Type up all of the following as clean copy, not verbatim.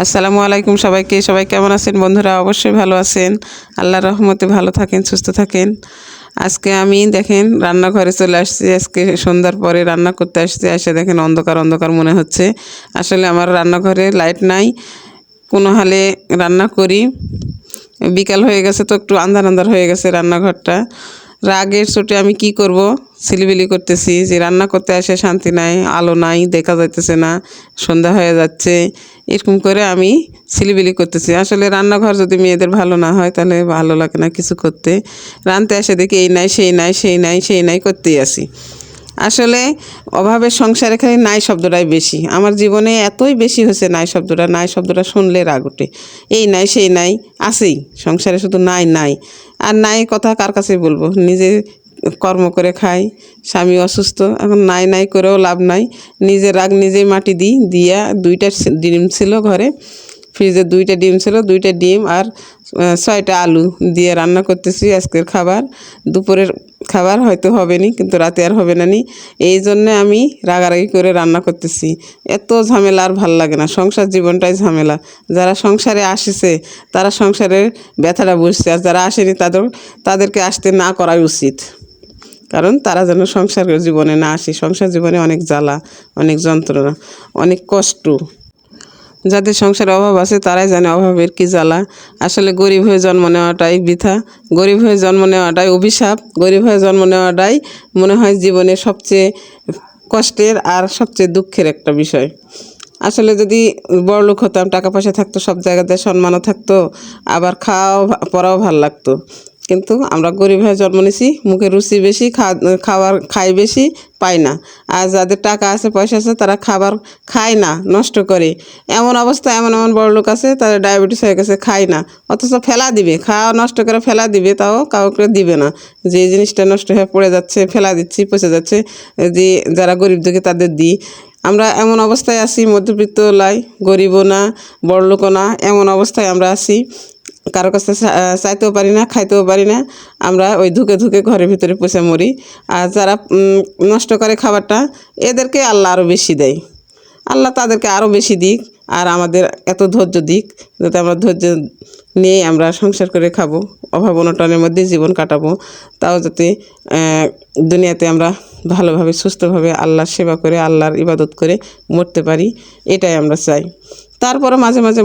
আসসালামু আলাইকুম সবাইকে। সবাই কেমন আছেন বন্ধুরা? অবশ্যই ভালো আছেন। আল্লাহর রহমতে ভালো থাকেন, সুস্থ থাকেন। আজকে আমি দেখেন রান্নাঘরে চলে আসছি। আজকে সন্ধ্যার পরে রান্না করতে আসছি। এসে দেখেন অন্ধকার অন্ধকার মনে হচ্ছে। আসলে আমার রান্নাঘরে লাইট নাই, কোনো হালে রান্না করি। বিকাল হয়ে গেছে তো একটু আন্ধার আন্ধার হয়ে গেছে রান্নাঘরটা। রাগের চোটে আমি কি করব, ছিলিবিলি করতেছি যে রান্না করতে আসে শান্তি নাই, আলো নাই, দেখা যাইতেছে না, সন্ধ্যা হয়ে যাচ্ছে, এরকম করে আমি ছিলিবিলি করতেছি। আসলে রান্নাঘর যদি মেয়েদের ভালো না হয় তাহলে ভালো লাগে না কিছু করতে। রাঁধতে আসে দেখি এই নাই সেই নাই সেই নাই সেই নাই করতেই আসি। আসলে অভাবের সংসারে খালি নাই শব্দটাই বেশি। আমার জীবনে এতই বেশি হয়েছে নাই শব্দটা। নাই শব্দটা শুনলে রাগ ওঠে। এই নাই সেই নাই আছেই সংসারে, শুধু নাই নাই। আর নাই কথা কার কাছে বলবো? নিজে কর্ম করে খাই, স্বামী অসুস্থ, এখন নাই নাই করেও লাভ নাই। নিজে রাগ নিজেই মাটি দিই। দিয়া 2টা ডিম ছিল ঘরে, ফ্রিজে 2টা ডিম ছিল, 2টা ডিম আর 6টা আলু দিয়ে রান্না করতেছি আজকের খাবার। দুপুরের খাবার হয়তো হবে নি, কিন্তু রাতে আর হবে না নি। এই জন্যে আমি রাগারাগি করে রান্না করতেছি। এত ঝামেলা আর ভাল লাগে না। সংসার জীবনটাই ঝামেলা। যারা সংসারে আসছে তারা সংসারের ব্যথাটা বুঝছে, আর যারা আসেনি তাদেরকে আসতে না করাই উচিত। কারণ তারা যেন সংসার জীবনে না আসে। সংসার জীবনে অনেক জ্বালা, অনেক যন্ত্রণা, অনেক কষ্ট। যাদের সংসারে অভাব আছে তারাই জানে অভাবের কি জ্বালা। আসলে গরিব হয়ে জন্ম নেওয়াটাই বৃথা, গরিব হয়ে জন্ম নেওয়াটাই অভিশাপ, গরিব হয়ে জন্ম নেওয়াটাই মনে হয় জীবনের সবচেয়ে কষ্টের আর সবচেয়ে দুঃখের একটা বিষয়। আসলে যদি বড়লোক হতাম, টাকা পয়সা থাকতো, সব জায়গাতে সম্মানও থাকতো, আবার খাওয়া পরাও ভাল লাগতো। কিন্তু আমরা গরিব হয়ে জন্ম নিয়েছি, মুখে রুচি বেশি, খাই বেশি, পাই না। আর যাদের টাকা আছে পয়সা আছে তারা খাবার খায় না, নষ্ট করে। এমন অবস্থা, এমন এমন বড় লোক আছে তাদের ডায়াবেটিস হয়ে গেছে, খায় না, অথচ ফেলা দিবে, খাওয়া নষ্ট করে ফেলা দিবে, তাও কাউকে দিবে না। যে জিনিসটা নষ্ট হয়ে পড়ে যাচ্ছে ফেলা দিচ্ছি, পচে যাচ্ছে, যে যারা গরিব দেখে তাদের দিই। আমরা এমন অবস্থায় আছি, মধ্যবিত্ত লাই, গরিবও না, বড়লোকও না, এমন অবস্থায় আমরা আছি। কারো কাছে চাইতেও পারি না, খাইতেও পারি না। আমরা ওই ধুকে ধুকে ঘরের ভিতরে পচে মরি। আর যারা নষ্ট করে খাবারটা, এদেরকে আল্লাহ আরও বেশি দেয়। আল্লাহ তাদেরকে আরও বেশি দিক, আর আমাদের এত ধৈর্য দিক যাতে আমরা ধৈর্য নিয়ে আমরা সংসার করে খাবো, অভাব অনটনের মধ্যে জীবন কাটাবো। তাও যাতে দুনিয়াতে আমরা ভালোভাবে সুস্থভাবে আল্লাহর সেবা করে, আল্লাহর ইবাদত করে মরতে পারি, এটাই আমরা চাই। তারপরে মাঝে মাঝে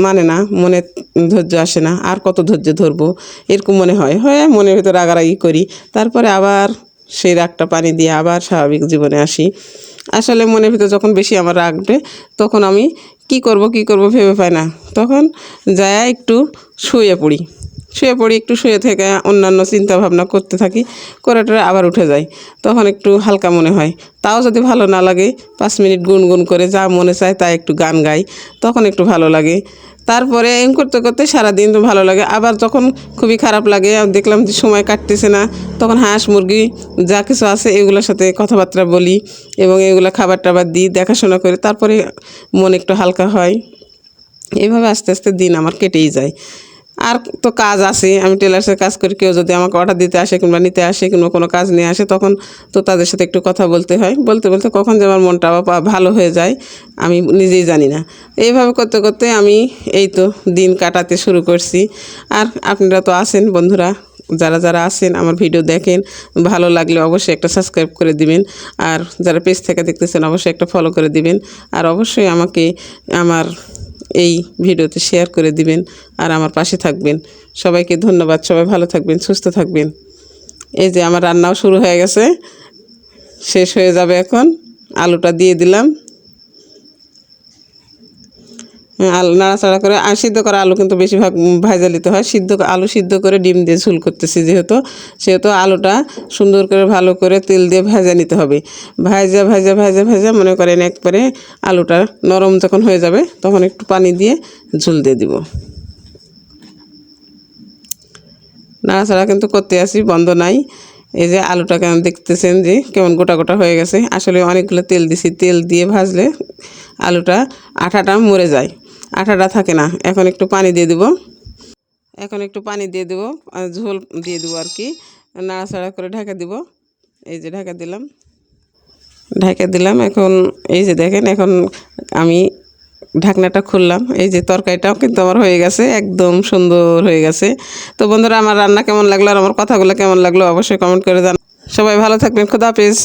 মানে না, মনে ধৈর্য আসে না, আর কত ধৈর্য ধরবো, এরকম মনে হয় মনের ভিতরে রাগারাগি করি। তারপরে আবার সেই রাগটা পানি দিয়ে আবার স্বাভাবিক জীবনে আসি। আসলে মনের ভিতরে যখন বেশি আমার রাগ ওঠে, তখন আমি কি করব ভেবে পাই না। তখন যায় একটু শুয়ে পড়ি। একটু শুয়ে থেকে অন্যান্য চিন্তা ভাবনা করতে থাকি, করে আবার উঠে যাই। তখন একটু হালকা মনে হয়। তাও যদি ভালো না লাগে, 5 মিনিট গুনগুন করে যা মনে চায় তাই একটু গান গাই, তখন একটু ভালো লাগে। তারপরে এম করতে করতে সারাদিন তো ভালো লাগে। আবার যখন খুবই খারাপ লাগে, দেখলাম যে সময় কাটতেছে না, তখন হাঁস মুরগি যা কিছু আছে এগুলোর সাথে কথাবার্তা বলি এবং এগুলো খাবার টাবার দিই, দেখাশোনা করে, তারপরে মন একটু হালকা হয়। এইভাবে আস্তে আস্তে দিন আমার কেটেই যায়। আর তো কাজ আছে, আমি টেলার্সের কাজ করি। কেউ যদি আমাকে অর্ডার দিতে আসে কিংবা নিতে আসে কিংবা কোনো কাজ নিয়ে আসে, তখন তো তাদের সাথে একটু কথা বলতে হয়। বলতে বলতে কখন যে আমার মনটা ভালো হয়ে যায় আমি নিজেই জানি না। এইভাবে করতে করতে আমি এই তো দিন কাটাতে শুরু করছি। আর আপনারা তো আছেন বন্ধুরা, যারা যারা আছেন আমার ভিডিও দেখেন, ভালো লাগলে অবশ্যই একটা সাবস্ক্রাইব করে দিবেন। আর যারা পেজ থেকে দেখতেছেন অবশ্যই একটা ফলো করে দিবেন। আর অবশ্যই আমাকে আমার এই ভিডিওতে শেয়ার করে দিবেন আর আমার পাশে থাকবেন। সবাইকে ধন্যবাদ। সবাই ভালো থাকবেন, সুস্থ থাকবেন। এই যে আমার রান্নাও শুরু হয়ে গেছে, শেষ হয়ে যাবে এখন। আলুটা দিয়ে দিলাম, আলু নাড়াচাড়া করে। আর সিদ্ধ করা আলু কিন্তু বেশিরভাগ ভাজা নিতে হয়। আলু সিদ্ধ করে ডিম দিয়ে ঝোল করতেছি সেহেতু আলুটা সুন্দর করে ভালো করে তেল দিয়ে ভাজা নিতে হবে। ভাজা ভাজা ভাজা ভাজা মনে করেন একবারে আলুটা নরম যখন হয়ে যাবে, তখন একটু পানি দিয়ে ঝোল দিয়ে দিব। নাড়াচাড়া কিন্তু করতে আসি, বন্ধ নাই। এই যে আলুটা কেমন দেখতেছেন যে কেমন গোটা গোটা হয়ে গেছে। আসলে অনেকগুলো তেল দিছি, তেল দিয়ে ভাজলে আলুটা আঠাটা মরে যায়, আঠাটা থাকে না। এখন একটু পানি দিয়ে দেবো, ঝোল দিয়ে দেবো আর কি। নাড়াচাড়া করে ঢাকা দিব। এই যে ঢাকা দিলাম। এখন এই যে দেখেন, এখন আমি ঢাকনাটা খুললাম, এই যে তরকারিটাও কিন্তু আমার হয়ে গেছে, একদম সুন্দর হয়ে গেছে। তো বন্ধুরা, আমার রান্না কেমন লাগলো আর আমার কথাগুলো কেমন লাগলো অবশ্যই কমেন্ট করে জানান। সবাই ভালো থাকবেন, খুদা হাফেজ।